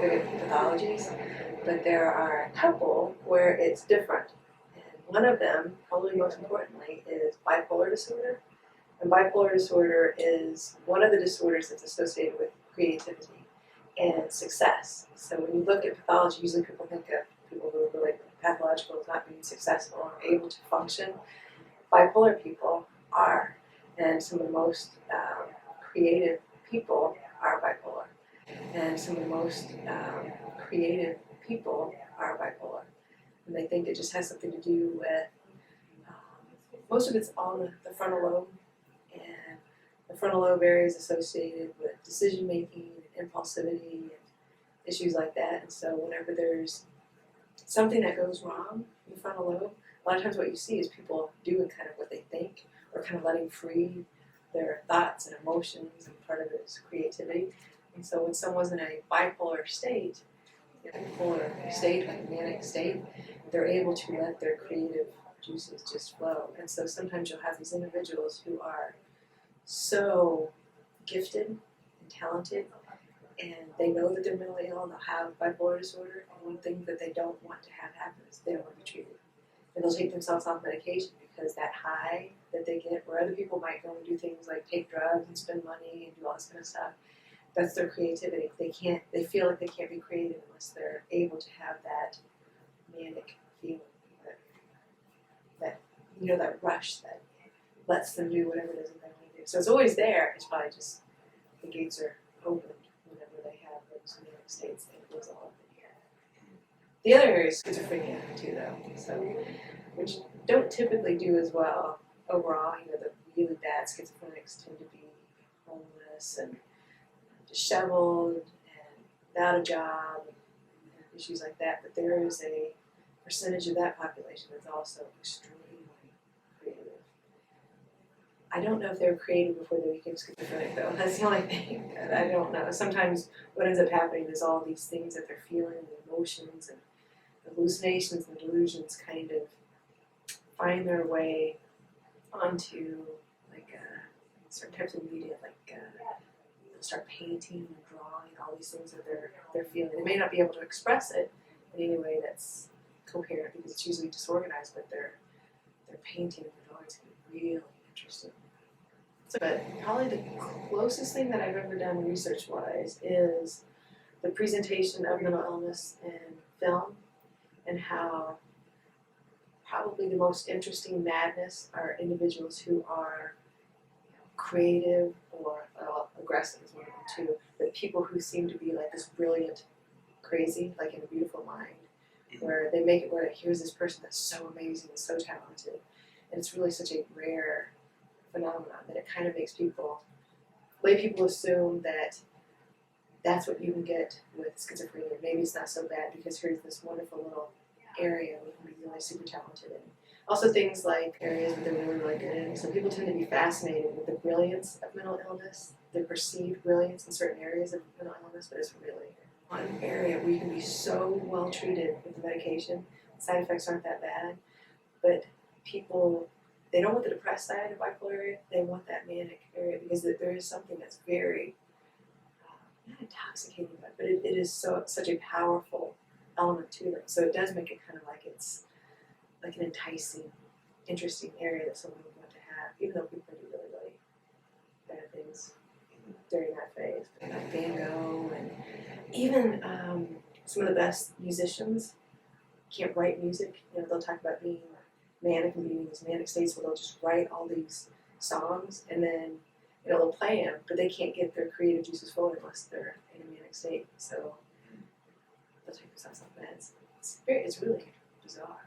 specific pathologies, but there are a couple where it's different. And one of them, probably most importantly, is bipolar disorder. And bipolar disorder is one of the disorders that's associated with creativity and success. So when you look at pathology, usually people think of people who are really pathological as not being successful or able to function. Bipolar people are, and some of the most creative people are bipolar. And some of the most creative people are bipolar. And they think it just has something to do with, most of it's on the frontal lobe. And the frontal lobe area is associated with decision making, and impulsivity, and issues like that. And so whenever there's something that goes wrong in the frontal lobe, a lot of times what you see is people doing kind of what they think, or kind of letting free their thoughts and emotions, and part of it is creativity. And so when someone's in a bipolar state, like a manic state, they're able to let their creative juices just flow. And so sometimes you'll have these individuals who are so gifted and talented, and they know that they're mentally ill, and they'll have bipolar disorder, and one thing that they don't want to have happen is they don't want to be treated. And they'll take themselves off medication because that high that they get, where other people might go and do things like take drugs and spend money and do all this kind of stuff, that's their creativity. They feel like they can't be creative unless they're able to have that manic feeling, that rush that lets them do whatever it is that they want to do. So it's always there. It's probably just the gates are opened whenever they have those manic states that it goes all up in here. The other area is schizophrenia too, though. So, which don't typically do as well overall. The really bad schizophrenics tend to be homeless and disheveled and without a job and issues like that. But there is a percentage of that population that's also extremely creative. I don't know if they were creative before they became schizophrenic, though. That's the only thing that I don't know. Sometimes what ends up happening is all these things that they're feeling, the emotions and the hallucinations and delusions kind of find their way onto certain types of media, they'll start painting and drawing all these things that they're feeling. They may not be able to express it in any way that's coherent because it's usually disorganized, but they're painting and drawing is really interesting. But probably the closest thing that I've ever done research-wise is the presentation of mental illness in film, and how probably the most interesting madness are individuals who are creative or aggressive is one of them too, but people who seem to be like this brilliant crazy, like in A Beautiful Mind, where they make it where here's this person that's so amazing and so talented, and it's really such a rare phenomenon that it kind of makes lay people assume that that's what you can get with schizophrenia. Maybe it's not so bad because here's this wonderful little area we can be really super talented in. Also things like areas that they're really, really good in. So people tend to be fascinated with the brilliance of mental illness, the perceived brilliance in certain areas of mental illness, but it's really one area where you can be so well treated with the medication. Side effects aren't that bad, but people, they don't want the depressed side of bipolar area, they want that manic area because there is something that's very, not intoxicating, but it is such a powerful element to them. So it does make it kind of like it's like an enticing, interesting area that someone would want to have, even though people do really, really bad things during that phase. But like Van Gogh and even some of the best musicians can't write music. They'll talk about being manic and being in these manic states where they'll just write all these songs and then they'll play them, but they can't get their creative juices flowing unless they're in a manic state. So they'll take themselves off meds. It's really bizarre.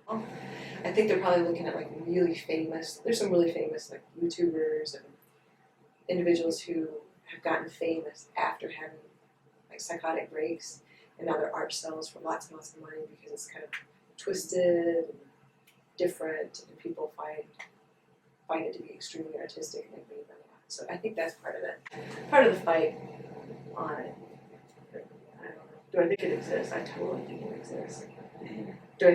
Well, I think they're probably looking at like really famous. There's some really famous like YouTubers and individuals who have gotten famous after having like psychotic breaks, and now they're art sellers for lots and lots of money because it's kind of twisted and different, and people find it to be extremely artistic and they bring them out. So I think that's part of it. Part of the fight on it. I don't know. Do I think it exists? I totally think it exists.